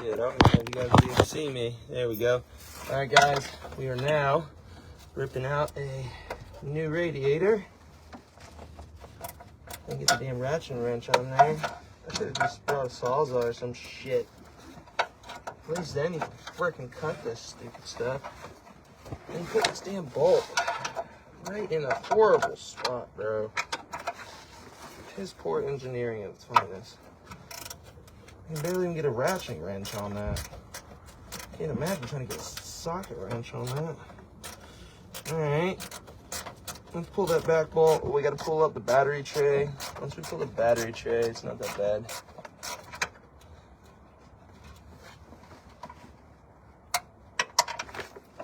shit. I don't know if you guys will be able to see me. There we go. All right, guys, we are now ripping out a new radiator. And get the damn ratchet wrench on there. I should have just brought a sawzall or some shit. At least then you can freaking cut this stupid stuff. And put this damn bolt right in a horrible spot, bro. Piss poor engineering at its finest. I can barely even get a ratchet wrench on that. Can't imagine trying to get a socket wrench on that. Alright. Let's pull that back bolt. We gotta pull up the battery tray. Once we pull the battery tray, it's not that bad.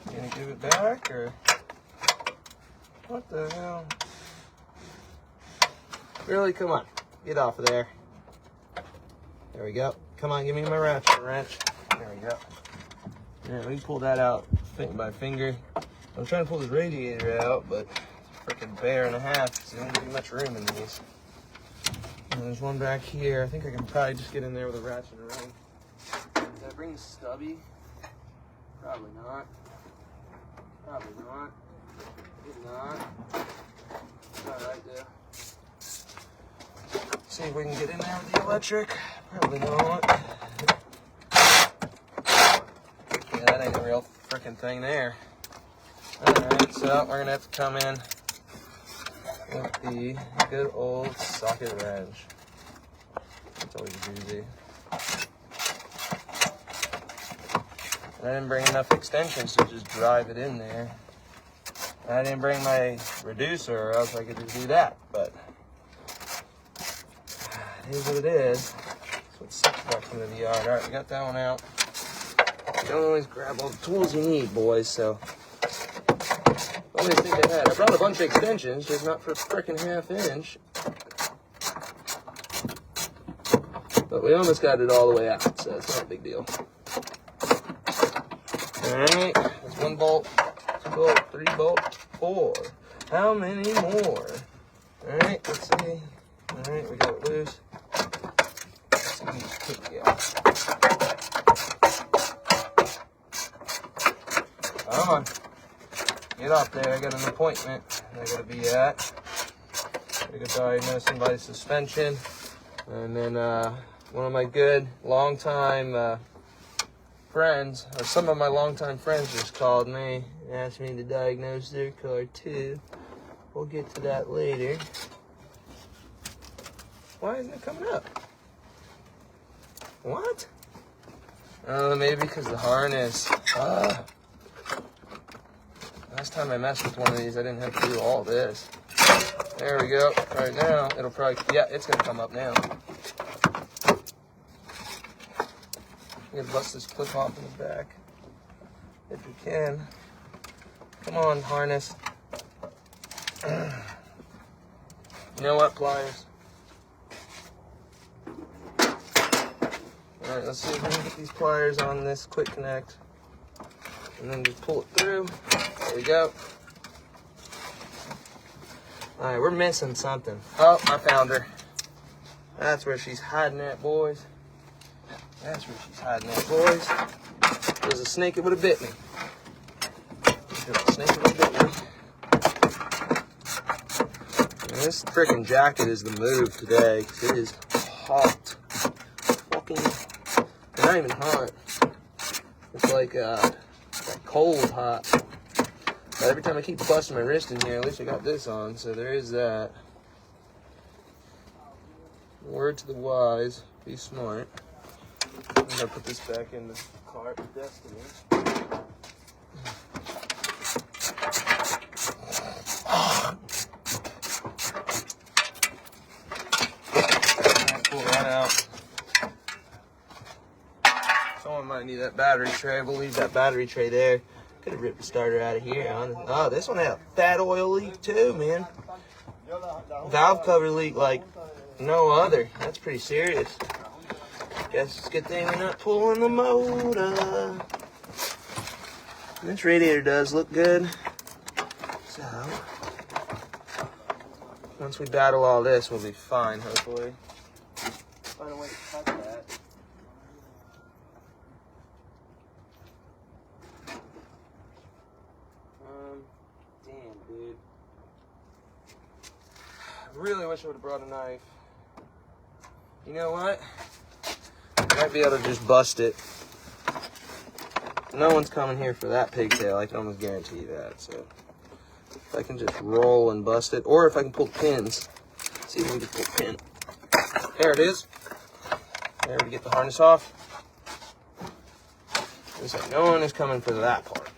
You gonna give it back or what the hell? Really? Come on. Get off of there. There we go. Come on, give me my ratchet wrench. There we go. Yeah, we can pull that out by finger. I'm trying to pull this radiator out, but it's a freaking bear and a half because there don't be much room in these. And there's one back here. I think I can probably just get in there with a ratchet and ring. Did I bring the stubby? Probably not. Probably not. Did not. Alright, there. See if we can get in there with the electric. Probably not. Yeah, that ain't a real freaking thing there. Alright, so we're gonna have to come in with the good old socket wrench. It's always a doozy. I didn't bring enough extensions to just drive it in there. And I didn't bring my reducer, or else I could just do that, but it is what it is. That's what sucks back into the yard. Alright, we got that one out. You don't always grab all the tools you need, boys, so the only thing I had. I brought a bunch of extensions, just not for a frickin' ½ inch. But we almost got it all the way out, so it's not a big deal. Alright, there's 1 bolt, 2 bolt, 3 bolt, 4. How many more? Alright, let's see. Alright, we got it loose. Let's see if we can kick it out. Come on. Get up there. I got an appointment I gotta be at. Gotta go diagnose somebody's suspension. And then one of my good longtime friends, or some of my longtime friends, just called me and asked me to diagnose their car too. We'll get to that later. Why isn't it coming up? What? Maybe because the harness. Last time I messed with one of these, I didn't have to do all this. There we go. Right now, it'll probably, yeah, it's gonna come up now. You gotta bust this clip off in the back, if you can. Come on, harness. You know what, pliers? Alright, let's see if we can get these pliers on this quick connect. And then just pull it through. There we go. Alright, we're missing something. Oh, I found her. That's where she's hiding at, boys. That's where she's hiding at, boys. If there's a snake, it would have bit me. If there was a snake, it would have bit me. And this freaking jacket is the move today, because it is hot. Fucking, not even hot. It's like cold hot. But every time I keep busting my wrist in here, at least I got this on, so there is that. Word to the wise, be smart. I'm gonna put this back in the cart with Destiny. Pull that out. Someone might need that battery tray. We'll leave that battery tray there. Could have ripped the starter out of here. Oh, this one had a fat oil leak too, man. Valve cover leak like no other. That's pretty serious. Guess it's a good thing we're not pulling the motor. This radiator does look good. So, once we battle all this, we'll be fine, hopefully. Find a way to cut that. really wish I would have brought a knife. You know what? I might be able to just bust it. No one's coming here for that pigtail, I can almost guarantee you that. So if I can just roll and bust it, or if I can pull pins. See if we can pull a pin. There it is. There we get the harness off. It's like no one is coming for that part.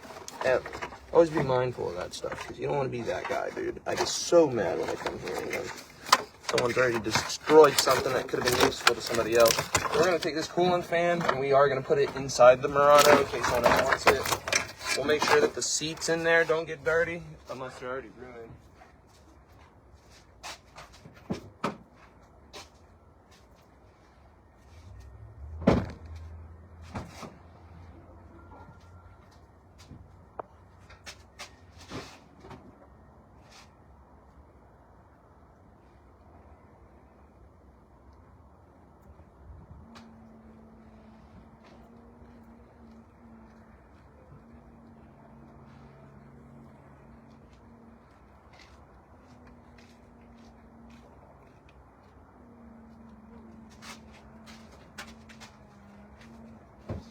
Ever. Always be mindful of that stuff, because you don't want to be that guy, dude. I get so mad when I come here and someone's already destroyed something that could have been useful to somebody else. We're going to take this coolant fan, and we are going to put it inside the Marano in case someone else wants it. We'll make sure that the seats in there don't get dirty, unless they're already ruined.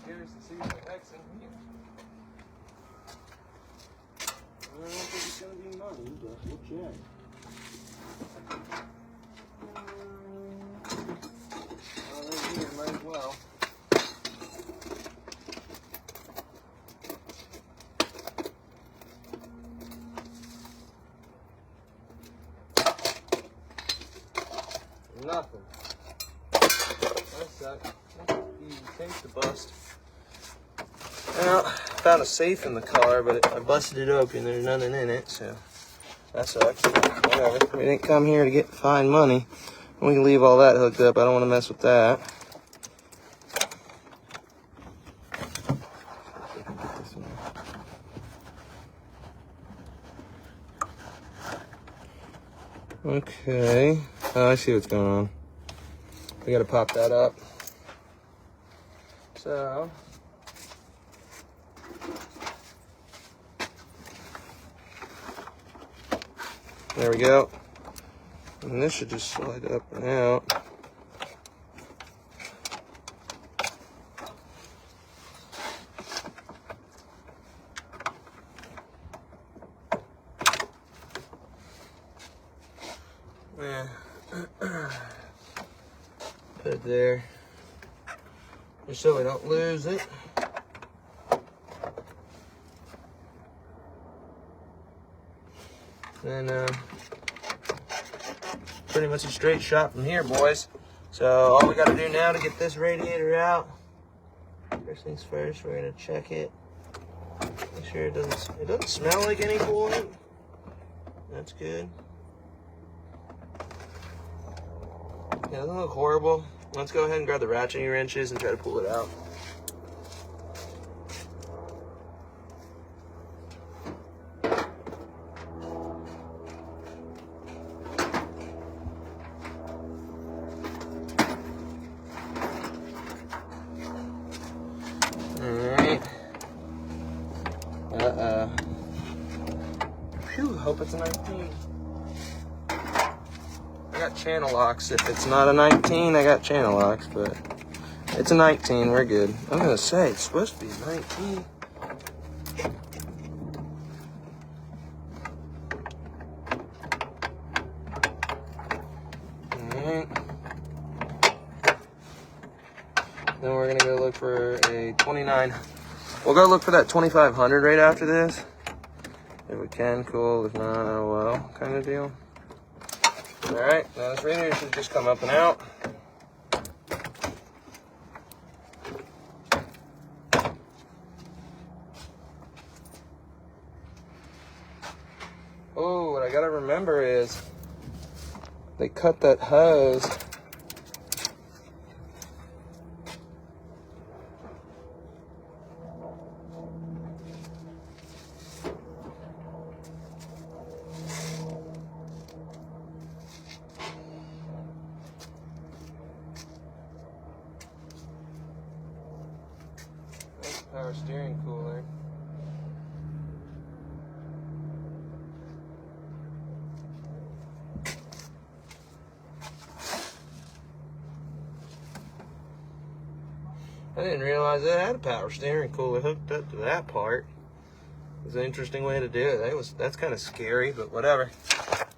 Curious to see what the heck's in here. I don't think it's going to be money, but we'll check. Oh, they're here, might as well. Nothing. That's that. Thanks to bust. Well, found a safe in the car, but I busted it open. There's nothing in it, so that sucks. Whatever. We didn't come here to find money. We can leave all that hooked up. I don't want to mess with that. Okay. Oh, I see what's going on. We gotta pop that up. So there we go. And this should just slide up and out. Yeah. Put it there. Just so we don't lose it. And pretty much a straight shot from here, boys. So all we got to do now to get this radiator out. First things first, we're gonna check it. Make sure it doesn't smell like any coolant. That's good. Yeah, it doesn't look horrible. Let's go ahead and grab the ratcheting wrenches and try to pull it out. Alright. Phew, hope it's a 19. I got channel locks. If it's not a 19, I got channel locks, but it's a 19, we're good. I'm gonna say it's supposed to be a 19. Alright. Then we're gonna go look for a 29. We'll go look for that 2500 right after this. If we can, cool. If not, oh well, kind of deal. Alright, now this radiator should just come up and out. Oh, what I gotta remember is they cut that hose. Power steering cooler. I didn't realize it had a power steering cooler hooked up to that part. It was an interesting way to do it. That's kind of scary, but whatever.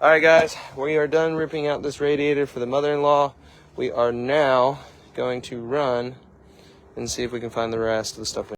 All right, guys, we are done ripping out this radiator for the mother-in-law. We are now going to run and see if we can find the rest of the stuff.